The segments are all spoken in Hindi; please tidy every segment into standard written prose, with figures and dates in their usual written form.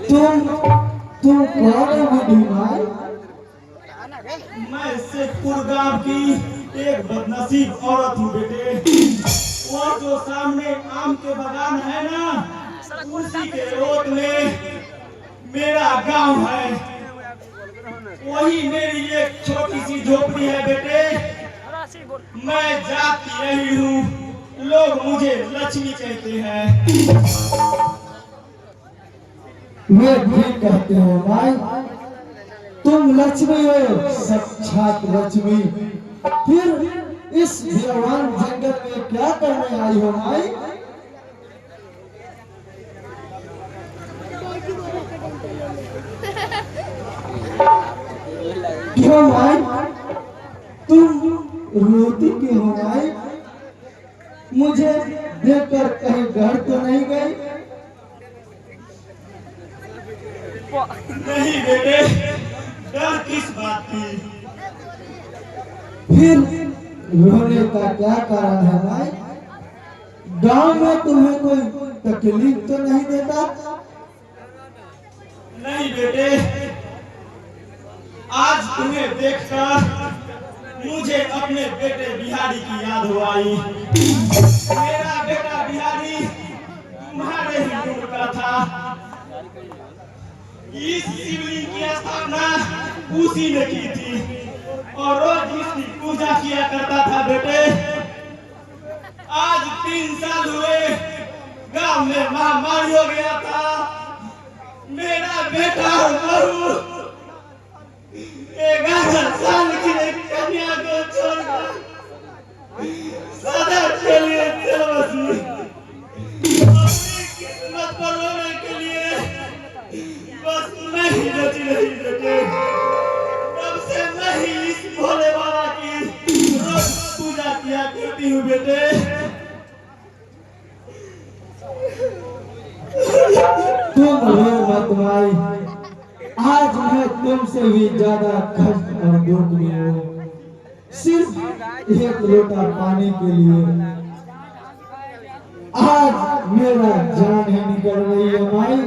तुम तुम कौन हो बूढ़ी माई? मैं शेखपुर गांव की एक बदनसीब औरत हूँ बेटे। वो जो सामने आम के बागान है ना, उसी के ओट में मेरा गांव है। वही मेरी एक छोटी सी झोपड़ी है बेटे। मैं जाति यही हूँ, लोग मुझे लक्ष्मी कहते हैं। वे ठीक कहते हो माई, तुम लक्ष्मी हो, साक्षात लक्ष्मी। फिर इस वीरान जंगल में क्या करने आई हो माई? क्यों माई, तुम रोती क्यों हो माई? मुझे देखकर कहीं घर तो नहीं गई? नहीं बेटे, डर किस बात की? फिर रोने का क्या कारण है भाई? गांव में तुम्हें कोई तकलीफ तो नहीं देता? नहीं बेटे, आज तुम्हें देखकर मुझे अपने बेटे बिहारी की याद हो आई। मेरा बेटा बिहारी तुम्हारे ही दूर का था। इस शिवलिंग की स्थापना उसी ने की थी और रोज इसकी पूजा किया करता था बेटे। आज 3 साल हुए, गांव में महामारी हो गया था। मेरा बेटा और बहू 11 साल की एक कन्या को छोड़कर सदा के लिए चल बसी। अपनी किस्मत पर रोने के लिए बस मैं ही बची रही बेटे। तब से मैं ही इस भोले बाबा की रोज पूजा किया करती हूँ बेटे। तुम रो मत माई, आज मैं तुमसे भी ज्यादा कष्ट और दुख में हूँ, सिर्फ एक लोटा पानी के लिए। आज मेरा जान ही निकल रही है माई।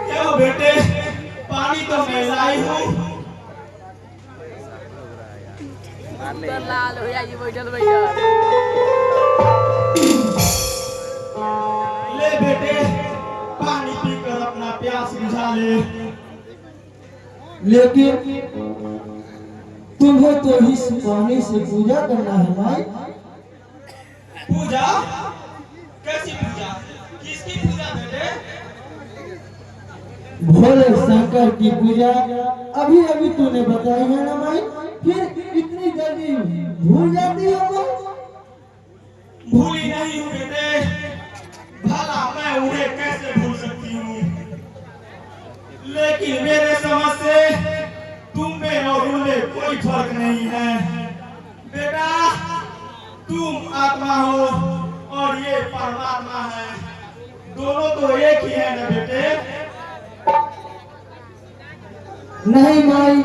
क्यों बेटे, पानी तो मैं लाई हूँ। लाल हो जाएगी बैठल बैठल। ले बेटे, पानी पीकर अपना प्यास बुझा ले। लेकिन तुम्हें तो इस पानी से पूजा करना है माई। पूजा? कैसी पूजा? किसकी पूजा बेटे? भोले शंकर की पूजा। अभी अभी तूने बताई है ना माई, फिर इतनी जल्दी भूल जाती हो? भूली नहीं हूँ बेटे, भला मैं उन्हें कैसे भूल सकती हूँ। लेकिन मेरे समझ से तुम में और उनमें कोई फर्क नहीं है बेटा। तुम आत्मा हो और ये परमात्मा है, दोनों तो एक ही है ना बेटे। नहीं माई,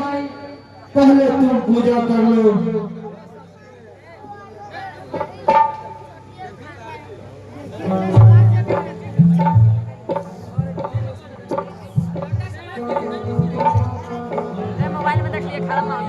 पहले तुम पूजा कर लो। मोबाइल में देख लिए खराब ना हो।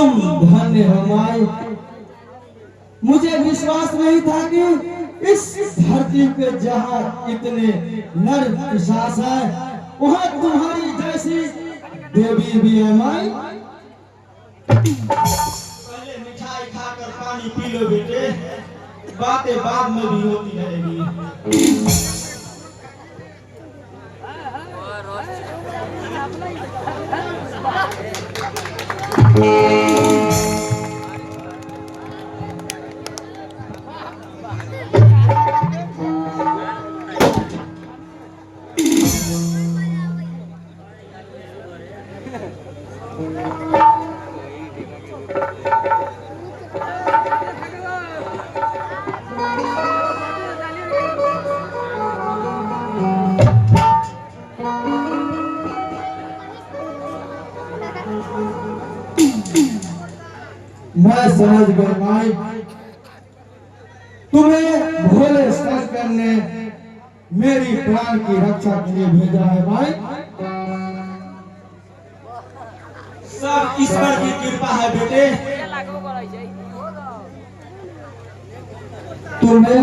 तुम धन्य हो माई। मुझे विश्वास नहीं था कि इस धरती पे जहाँ इतने नर पिशाच है वहाँ तुम्हारी जैसी देवी भी है माई। पहले मिठाई खाकर पानी पी लो बेटे, बातें बाद में भी होती रहेगी। मैं समझ गया माई, तुम्हें भोले शंकर ने मेरी प्राण की रक्षा के लिए भेजा है माई। सब ईश्वर की कृपा है बेटे। तुम्हें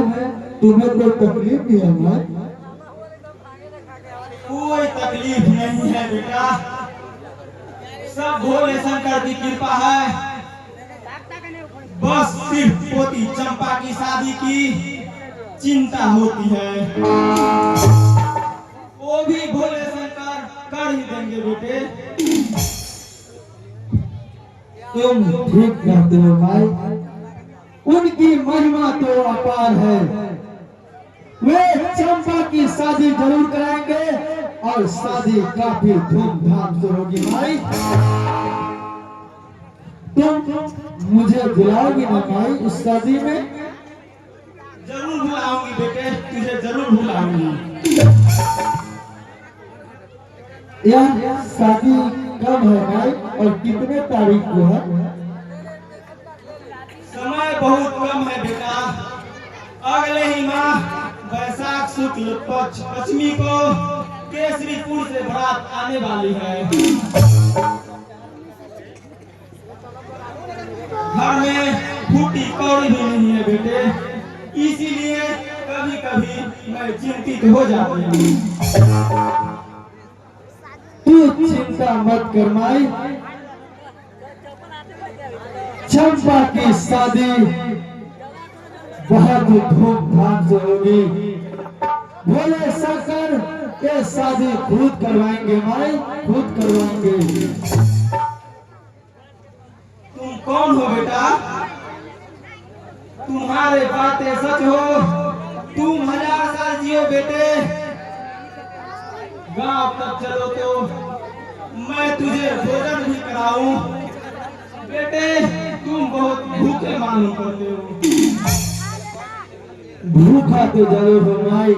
कोई तकलीफ नहीं है माई? कोई तकलीफ नहीं है बेटा, सब भोले शंकर की कृपा है। बस सिर्फ पोती चंपा की शादी की चिंता होती है, वो भी भोले शंकर कर ही देंगे बेटे। तुम ठीक कहते हो भाई, उनकी महिमा तो अपार है। वे चंपा की शादी जरूर कराएंगे और शादी काफी धूमधाम से होगी भाई। तुम मुझे बुलाओगी ना भाई उस शादी में? जरूर बुलाऊंगी बेटे, तुझे जरूर बुलाऊंगी। यह शादी कब है भाई और कितने तारीख को है? समय बहुत कम है बेटा, अगले ही माह वैशाख शुक्ल पक्ष पश्चिमी को केसरीपुर से बारात आने वाली है। घर में फूटी कौड़ी भी नहीं है बेटे, इसीलिए कभी कभी मैं चिंतित हो जाती हूँ। तू चिंता मत कर माई, चंपा की शादी बहुत धूमधाम से होगी। भोले शंकर ये शादी खुद करवाएंगे माई, खुद करवाएंगे। तुम कौन हो बेटा? तुम्हारे बातें सच हो, तुम 1000 साल जियो बेटे। गांव तक चलो तो मैं तुझे भोजन भी कराऊं। बेटे तुम बहुत भूखे मालूम करते हो। भूखा तो जरूर हो माई,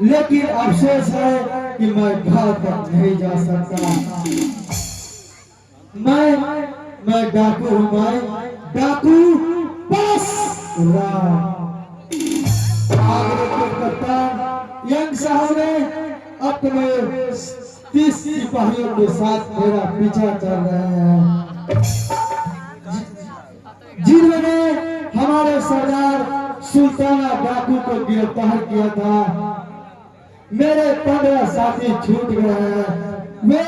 लेकिन अफसोस है कि मैं घर तक नहीं जा सकता। मैं डाकू हूँ माई, डाकू बस आगरे के कप्तान यंग साहब ने अपने 30 सिपाहियों के साथ मेरा पीछा कर रहे हैं, जिन्होंने हमारे सरदार सुल्ताना डाकू को गिरफ्तार किया था। मेरे 15 साथी छूट गए हैं। वे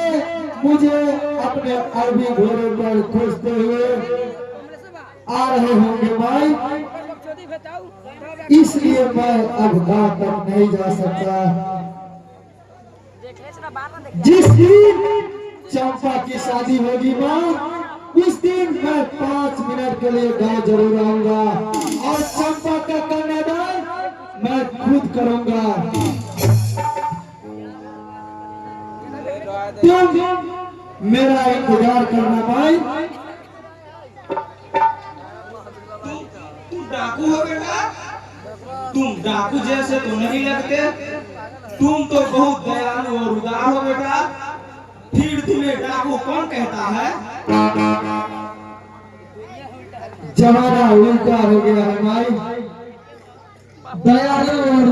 मुझे अपने अरबी घोड़े पर खोजते हुए आ रहे होंगे माई, इसलिए मैं अब गांव तक नहीं जा सकता। जिस दिन चंपा की शादी होगी माँ, उस दिन मैं 5 मिनट के लिए गांव जरूर आऊंगा और चंपा का कन्यादान मैं खुद करूंगा। तुम मेरा इंतजार करना भाई। तुम डाकू हो बेटा? तुम डाकू जैसे तो नहीं लगते, तुम तो बहुत दयालु और उदार हो बेटा। फिर तुम्हें डाकू कौन कहता है? जमाना उल्टा हो गया है भाई, दयालु और